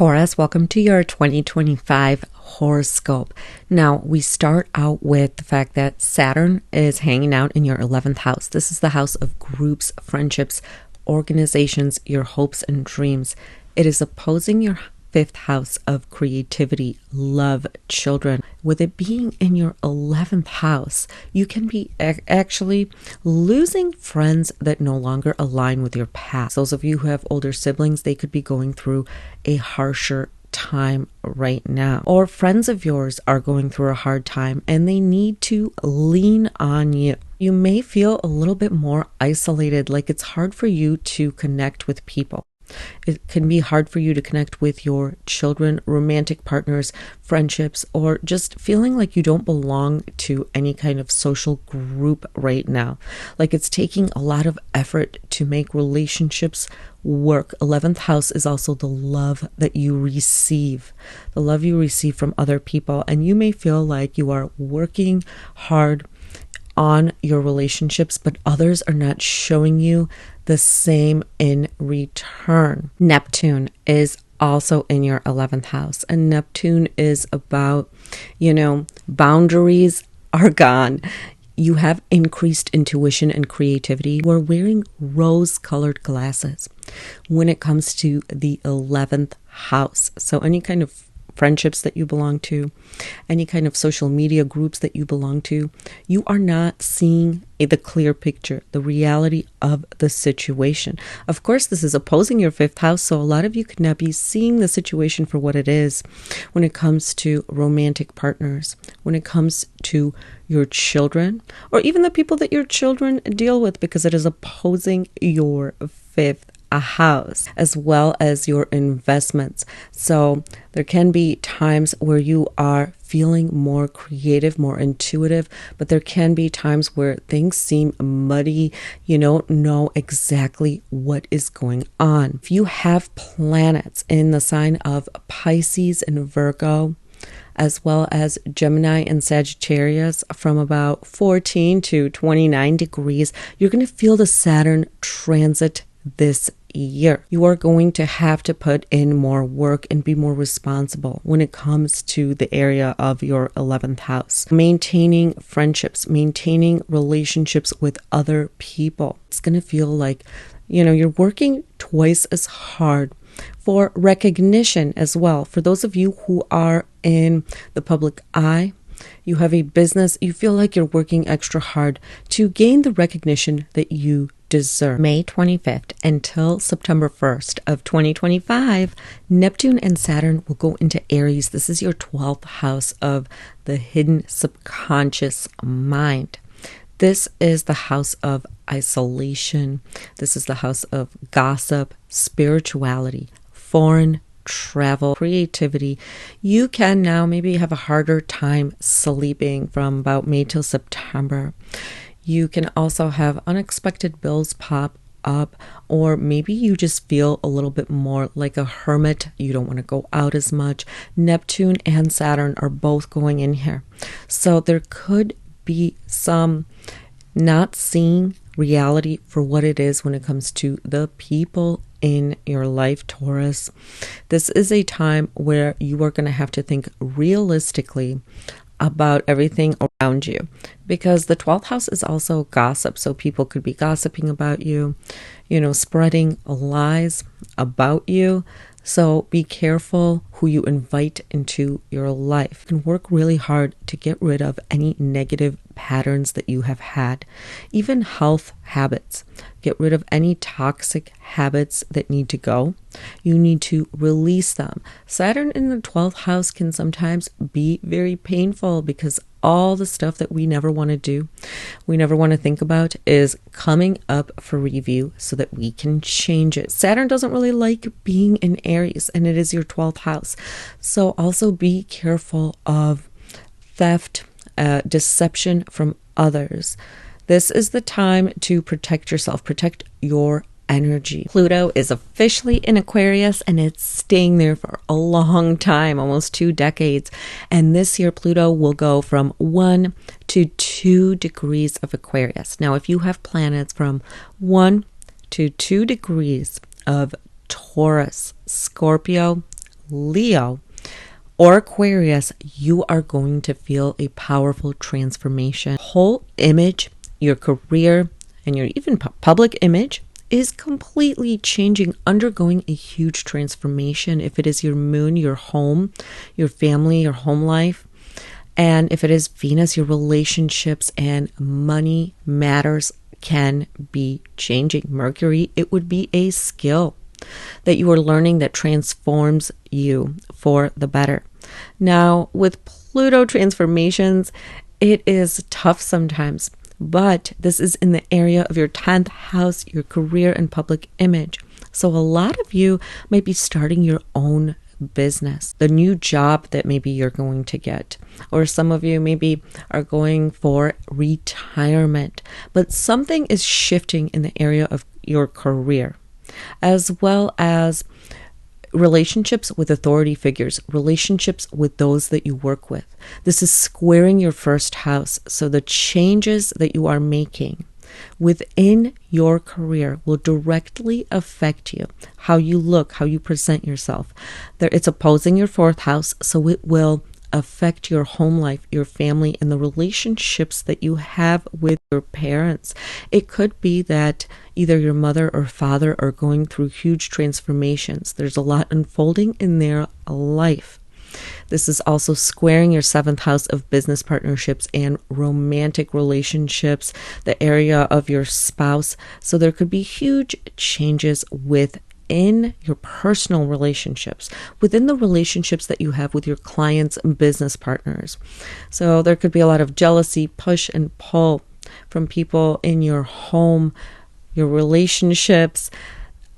Taurus, welcome to your 2025 horoscope. Now, we start out with the fact that Saturn is hanging out in your 11th house. This is the house of groups, friendships, organizations, your hopes and dreams. It is opposing your 5th house of creativity, love, children. With it being in your 11th house, you can be actually losing friends that no longer align with your past. Those of you who have older siblings, they could be going through a harsher time right now. Or friends of yours are going through a hard time and they need to lean on you. You may feel a little bit more isolated, like it's hard for you to connect with people. It can be hard for you to connect with your children, romantic partners, friendships, or just feeling like you don't belong to any kind of social group right now. Like it's taking a lot of effort to make relationships work. 11th house is also the love that you receive, the love you receive from other people. And you may feel like you are working hard on your relationships, but others are not showing you the same in return. Neptune is also in your 11th house, and Neptune is about, boundaries are gone. You have increased intuition and creativity. We're wearing rose-colored glasses when it comes to the 11th house. So any kind of friendships that you belong to, any kind of social media groups that you belong to, you are not seeing the clear picture, the reality of the situation. Of course, this is opposing your 5th house, so a lot of you could not be seeing the situation for what it is when it comes to romantic partners, when it comes to your children, or even the people that your children deal with, because it is opposing your 5th house, as well as your investments. So there can be times where you are feeling more creative, more intuitive, but there can be times where things seem muddy. You don't know exactly what is going on. If you have planets in the sign of Pisces and Virgo, as well as Gemini and Sagittarius from about 14 to 29 degrees, you're going to feel the Saturn transit this year. You are going to have to put in more work and be more responsible when it comes to the area of your 11th house. Maintaining friendships, maintaining relationships with other people. It's going to feel like, you're working twice as hard for recognition as well. For those of you who are in the public eye, you have a business, you feel like you're working extra hard to gain the recognition that you deserve. May 25th until September 1st of 2025, Neptune and Saturn will go into Aries. This is your 12th house of the hidden subconscious mind. This is the house of isolation. This is the house of gossip, spirituality, foreign travel, creativity. You can now maybe have a harder time sleeping from about May till September. You can also have unexpected bills pop up, or maybe you just feel a little bit more like a hermit. You don't want to go out as much. Neptune and Saturn are both going in here. So there could be some not seeing reality for what it is when it comes to the people in your life, Taurus. This is a time where you are going to have to think realistically about everything around you, because the 12th house is also gossip. So people could be gossiping about you, spreading lies about you. So be careful who you invite into your life. You can work really hard to get rid of any negative patterns that you have had, even health habits. Get rid of any toxic habits that need to go. You need to release them. Saturn in the 12th house can sometimes be very painful because all the stuff that we never want to do, we never want to think about, is coming up for review so that we can change it. Saturn doesn't really like being in Aries, and it is your 12th house. So also be careful of theft, deception from others. This is the time to protect yourself, protect your energy. Pluto is officially in Aquarius, and it's staying there for a long time, almost 2 decades. And this year, Pluto will go from 1 to 2 degrees of Aquarius. Now, if you have planets from 1 to 2 degrees of Taurus, Scorpio, Leo or Aquarius, you are going to feel a powerful transformation. Whole image, your career, and your even public image is completely changing, undergoing a huge transformation. If it is your moon, your home, your family, your home life. And if it is Venus, your relationships and money matters can be changing. Mercury, it would be a skill that you are learning that transforms you for the better. Now, with Pluto transformations, it is tough sometimes, but this is in the area of your 10th house, your career and public image. So a lot of you might be starting your own business, the new job that maybe you're going to get, or some of you maybe are going for retirement, but something is shifting in the area of your career, as well as relationships with authority figures, relationships with those that you work with. This is squaring your first house. So the changes that you are making within your career will directly affect you, how you look, how you present yourself. It's opposing your fourth house, so it will affect your home life, your family, and the relationships that you have with your parents. It could be that either your mother or father are going through huge transformations. There's a lot unfolding in their life. This is also squaring your 7th house of business partnerships and romantic relationships, the area of your spouse. So there could be huge changes within your personal relationships, within the relationships that you have with your clients and business partners. So there could be a lot of jealousy, push and pull from people in your home, your relationships.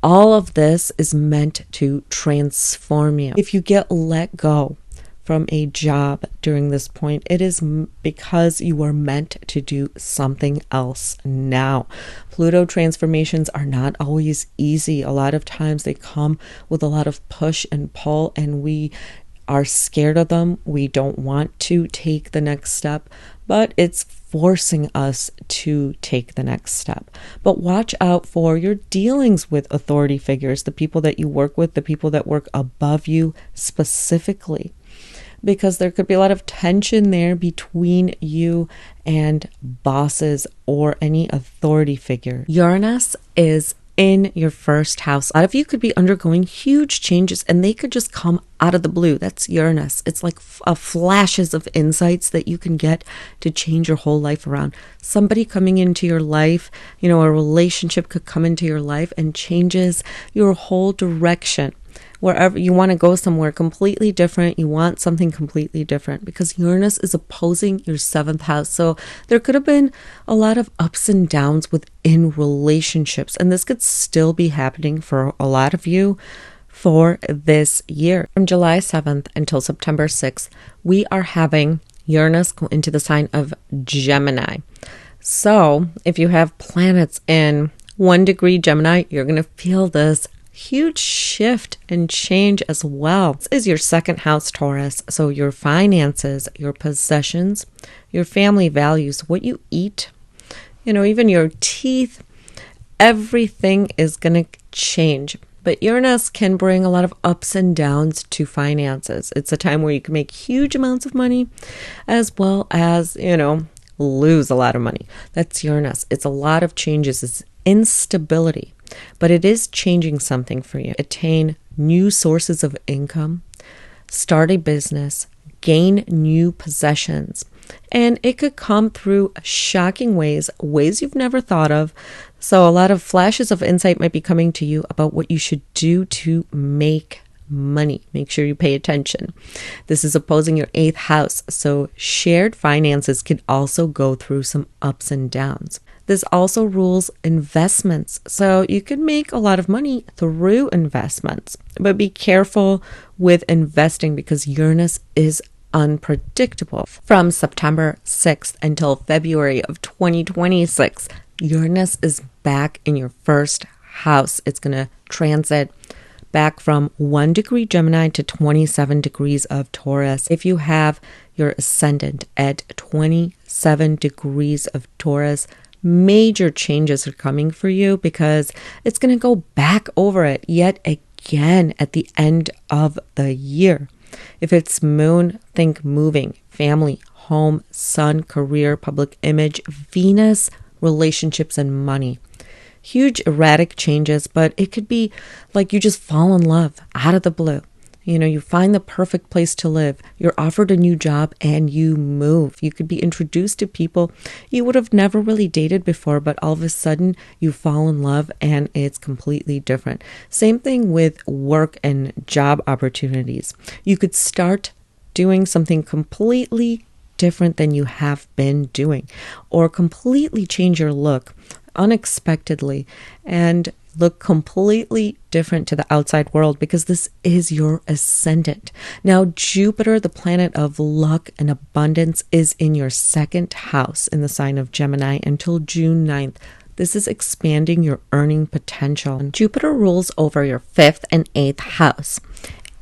All of this is meant to transform you. If you get let go from a job during this point, it is because you are meant to do something else now. Pluto transformations are not always easy. A lot of times they come with a lot of push and pull, and we are scared of them. We don't want to take the next step, but it's forcing us to take the next step. But watch out for your dealings with authority figures, the people that you work with, the people that work above you specifically, because there could be a lot of tension there between you and bosses or any authority figure. Uranus is in your first house. A lot of you could be undergoing huge changes, and they could just come out of the blue. That's Uranus. It's like flashes of insights that you can get to change your whole life around. Somebody coming into your life, a relationship could come into your life and changes your whole direction. Wherever you want to go somewhere completely different, you want something completely different, because Uranus is opposing your 7th house. So there could have been a lot of ups and downs within relationships, and this could still be happening for a lot of you for this year. From July 7th until September 6th, we are having Uranus go into the sign of Gemini. So if you have planets in 1 degree Gemini, you're going to feel this huge shift and change as well. This is your 2nd house, Taurus. So your finances, your possessions, your family values, what you eat, even your teeth, everything is going to change. But Uranus can bring a lot of ups and downs to finances. It's a time where you can make huge amounts of money, as well as, lose a lot of money. That's Uranus. It's a lot of changes. It's instability. But it is changing something for you. Attain new sources of income, start a business, gain new possessions. And it could come through shocking ways you've never thought of. So a lot of flashes of insight might be coming to you about what you should do to make money. Make sure you pay attention. This is opposing your 8th house. So shared finances could also go through some ups and downs. This also rules investments. So you can make a lot of money through investments, but be careful with investing because Uranus is unpredictable. From September 6th until February of 2026, Uranus is back in your first house. It's going to transit back from 1 degree Gemini to 27 degrees of Taurus. If you have your ascendant at 27 degrees of Taurus, major changes are coming for you because it's going to go back over it yet again. again at the end of the year. If it's moon, think moving, family, home, sun, career, public image, Venus, relationships, and money. Huge erratic changes, but it could be like you just fall in love out of the blue. You find the perfect place to live. You're offered a new job and you move. You could be introduced to people you would have never really dated before, but all of a sudden you fall in love and it's completely different. Same thing with work and job opportunities. You could start doing something completely different than you have been doing, or completely change your look unexpectedly and look completely different to the outside world, because this is your ascendant. Now, Jupiter, the planet of luck and abundance, is in your second house in the sign of Gemini until June 9th. This is expanding your earning potential. And Jupiter rules over your 5th and 8th house.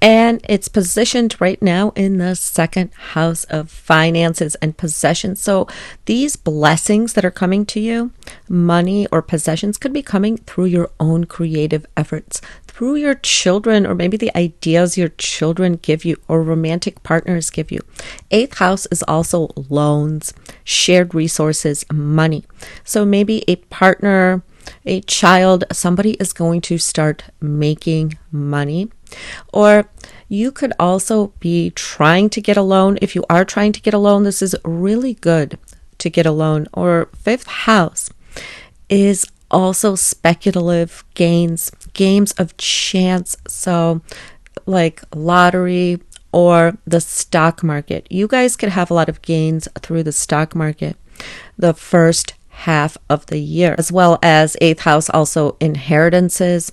And it's positioned right now in the second house of finances and possessions. So these blessings that are coming to you, money or possessions, could be coming through your own creative efforts, through your children, or maybe the ideas your children give you or romantic partners give you. 8th house is also loans, shared resources, money. So maybe a partner, a child, somebody is going to start making money. Or you could also be trying to get a loan. If you are trying to get a loan, this is really good to get a loan. Or 5th house is also speculative gains, games of chance. So like lottery or the stock market. You guys could have a lot of gains through the stock market the first half of the year, as well as 8th house, also inheritances,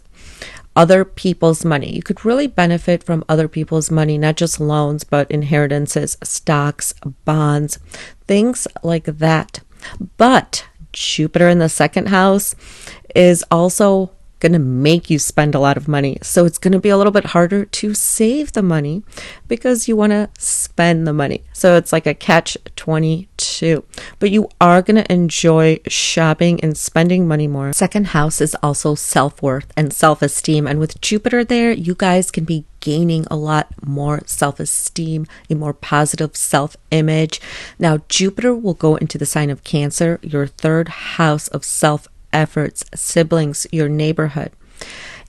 other people's money. You could really benefit from other people's money, not just loans, but inheritances, stocks, bonds, things like that. But Jupiter in the second house is also going to make you spend a lot of money. So it's going to be a little bit harder to save the money because you want to spend the money. So it's like a catch-22. But you are going to enjoy shopping and spending money more. Second house is also self-worth and self-esteem. And with Jupiter there, you guys can be gaining a lot more self-esteem, a more positive self-image. Now, Jupiter will go into the sign of Cancer, your third house of self-efforts, siblings, your neighborhood.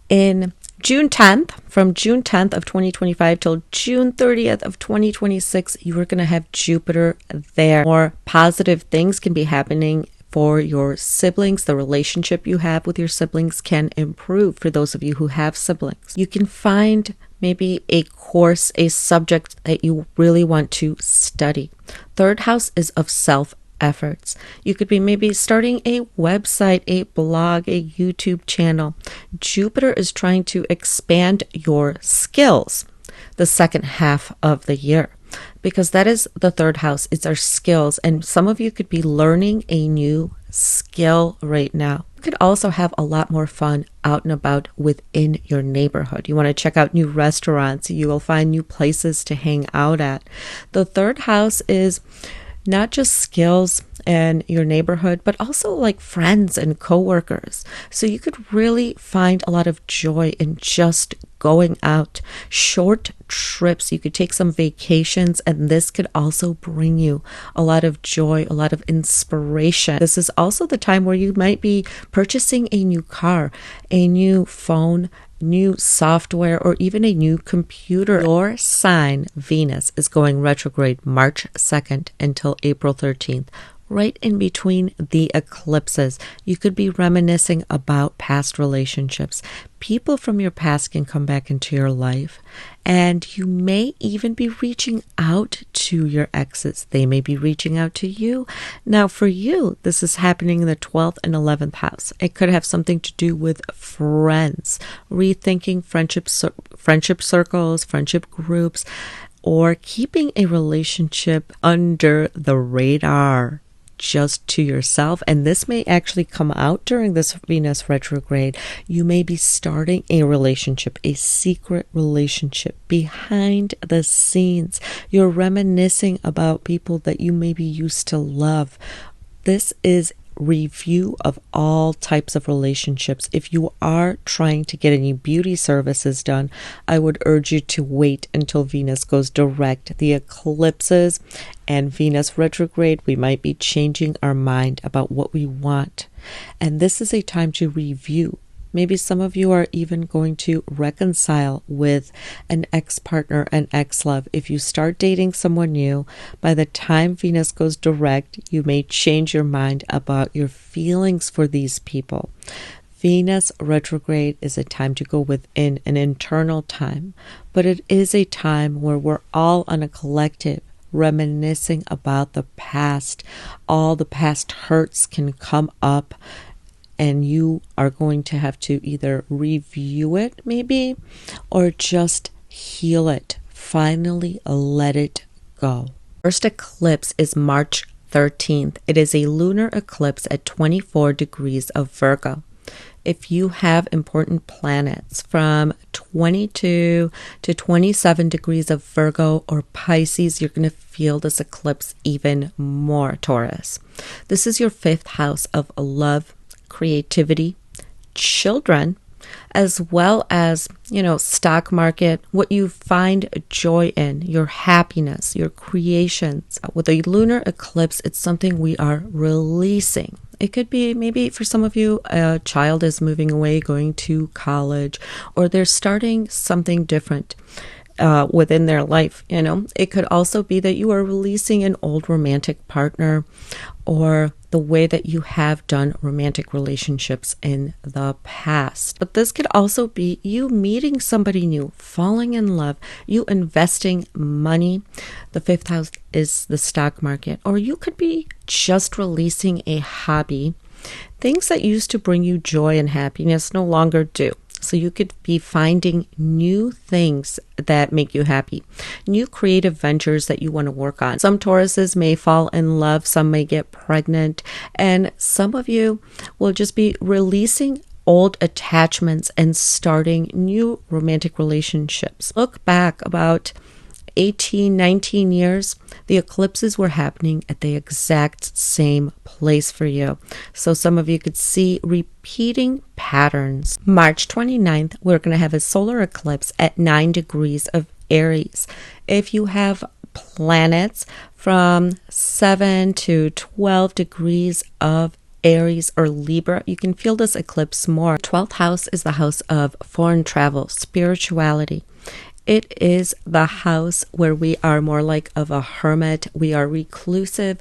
In June 10th, from June 10th of 2025 till June 30th of 2026, you are going to have Jupiter there. More positive things can be happening for your siblings. The relationship you have with your siblings can improve for those of you who have siblings. You can find maybe a course, a subject that you really want to study. Third house is of self-efforts. You could be maybe starting a website, a blog, a YouTube channel. Jupiter is trying to expand your skills the second half of the year, because that is the third house. It's our skills. And some of you could be learning a new skill right now. You could also have a lot more fun out and about within your neighborhood. You want to check out new restaurants. You will find new places to hang out at. The third house is not just skills in your neighborhood, but also like friends and coworkers. So you could really find a lot of joy in just going out, short trips. You could take some vacations, and this could also bring you a lot of joy, a lot of inspiration. This is also the time where you might be purchasing a new car, a new phone, new software, or even a new computer. Your sign, Venus, is going retrograde March 2nd until April 13th. Right in between the eclipses. You could be reminiscing about past relationships. People from your past can come back into your life, and you may even be reaching out to your exes. They may be reaching out to you. Now, for you, this is happening in the 12th and 11th house. It could have something to do with friends, rethinking friendship circles, friendship groups, or keeping a relationship under the radar, just to yourself. And this may actually come out during this Venus retrograde. You may be starting a relationship, a secret relationship behind the scenes. You're reminiscing about people that you maybe used to love. This is review of all types of relationships. If you are trying to get any beauty services done, I would urge you to wait until Venus goes direct. The eclipses and Venus retrograde, we might be changing our mind about what we want. And this is a time to review. Maybe some of you are even going to reconcile with an ex-partner, an ex-love. If you start dating someone new, by the time Venus goes direct, you may change your mind about your feelings for these people. Venus retrograde is a time to go within, an internal time, but it is a time where we're all on a collective reminiscing about the past. All the past hurts can come up, and you are going to have to either review it maybe, or just heal it. Finally, let it go. First eclipse is March 13th. It is a lunar eclipse at 24 degrees of Virgo. If you have important planets from 22 to 27 degrees of Virgo or Pisces, you're going to feel this eclipse even more, Taurus. This is your 5th house of love, creativity, children, as well as, stock market, what you find joy in, your happiness, your creations. With a lunar eclipse, it's something we are releasing. It could be maybe for some of you, a child is moving away, going to college, or they're starting something different within their life. It could also be that you are releasing an old romantic partner, or the way that you have done romantic relationships in the past. But this could also be you meeting somebody new, falling in love, you investing money. The 5th house is the stock market. Or you could be just releasing a hobby. Things that used to bring you joy and happiness no longer do. So you could be finding new things that make you happy, new creative ventures that you want to work on. Some Tauruses may fall in love, some may get pregnant, and some of you will just be releasing old attachments and starting new romantic relationships. Look back about 18, 19 years, the eclipses were happening at the exact same place for you. So some of you could see repeating patterns. March 29th, we're going to have a solar eclipse at 9 degrees of Aries. If you have planets from 7 to 12 degrees of Aries or Libra, you can feel this eclipse more. 12th house is the house of foreign travel, spirituality. It is the house where we are more like of a hermit. We are reclusive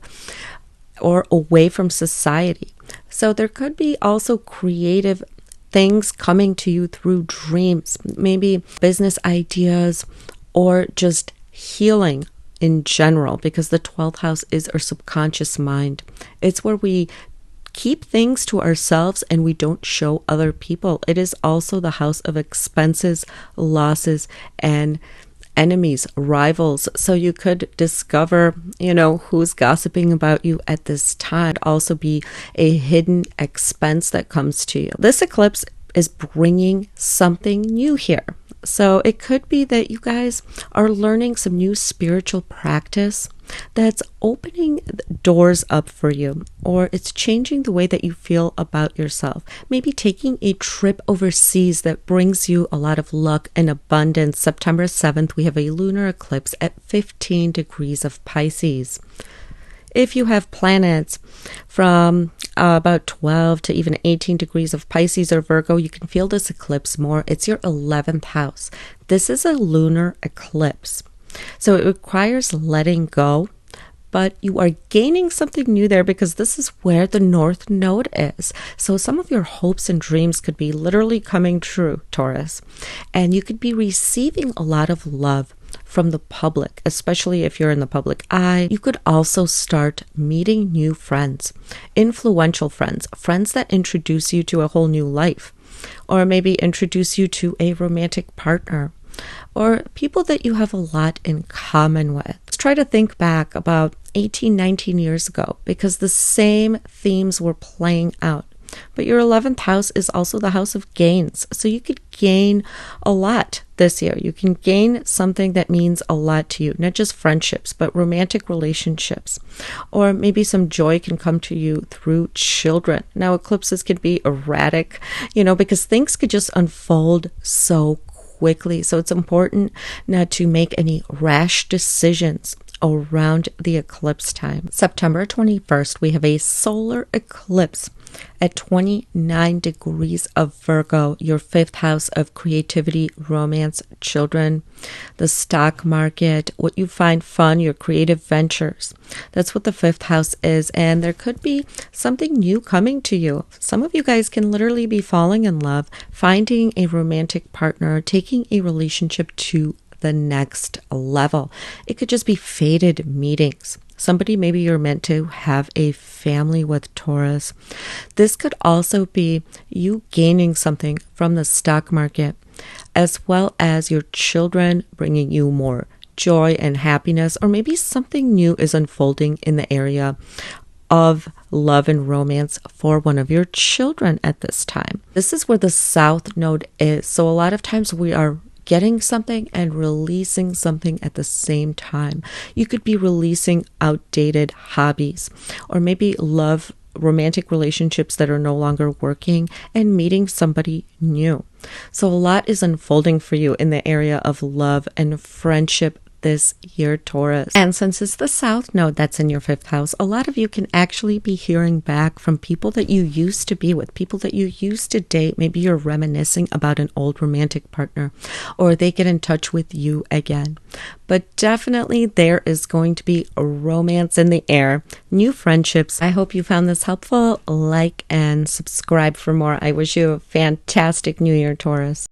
or away from society. So there could be also creative things coming to you through dreams, maybe business ideas, or just healing in general, because the 12th house is our subconscious mind. It's where we keep things to ourselves and we don't show other people. It is also the house of expenses, losses, and enemies, rivals. So you could discover, who's gossiping about you at this time. It'd also be a hidden expense that comes to you. This eclipse is bringing something new here. So it could be that you guys are learning some new spiritual practice that's opening doors up for you, or it's changing the way that you feel about yourself. Maybe taking a trip overseas that brings you a lot of luck and abundance. September 7th, we have a lunar eclipse at 15 degrees of Pisces. If you have planets from about 12 to even 18 degrees of Pisces or Virgo, you can feel this eclipse more. It's your 11th house. This is a lunar eclipse. So it requires letting go, but you are gaining something new there because this is where the North Node is. So some of your hopes and dreams could be literally coming true, Taurus. And you could be receiving a lot of love from the public, especially if you're in the public eye. You could also start meeting new friends, influential friends, friends that introduce you to a whole new life, or maybe introduce you to a romantic partner, or people that you have a lot in common with. Let's try to think back about 18, 19 years ago, because the same themes were playing out. But your 11th house is also the house of gains. So you could gain a lot this year. You can gain something that means a lot to you, not just friendships, but romantic relationships. Or maybe some joy can come to you through children. Now, eclipses can be erratic, because things could just unfold so quickly. So it's important not to make any rash decisions around the eclipse time. September 21st, we have a solar eclipse at 29 degrees of Virgo, your 5th house of creativity, romance, children, the stock market, what you find fun, your creative ventures. That's what the 5th house is. And there could be something new coming to you. Some of you guys can literally be falling in love, finding a romantic partner, taking a relationship to the next level. It could just be fated meetings. Somebody, maybe you're meant to have a family with, Taurus. This could also be you gaining something from the stock market, as well as your children bringing you more joy and happiness, or maybe something new is unfolding in the area of love and romance for one of your children at this time. This is where the South Node is. So a lot of times we are getting something and releasing something at the same time. You could be releasing outdated hobbies, or maybe romantic relationships that are no longer working, and meeting somebody new. So a lot is unfolding for you in the area of love and friendship this year, Taurus. And since it's the South Node that's in your 5th house, a lot of you can actually be hearing back from people that you used to be with, people that you used to date. Maybe you're reminiscing about an old romantic partner, or they get in touch with you again. But definitely there is going to be a romance in the air, new friendships. I hope you found this helpful. Like and subscribe for more. I wish you a fantastic New Year, Taurus.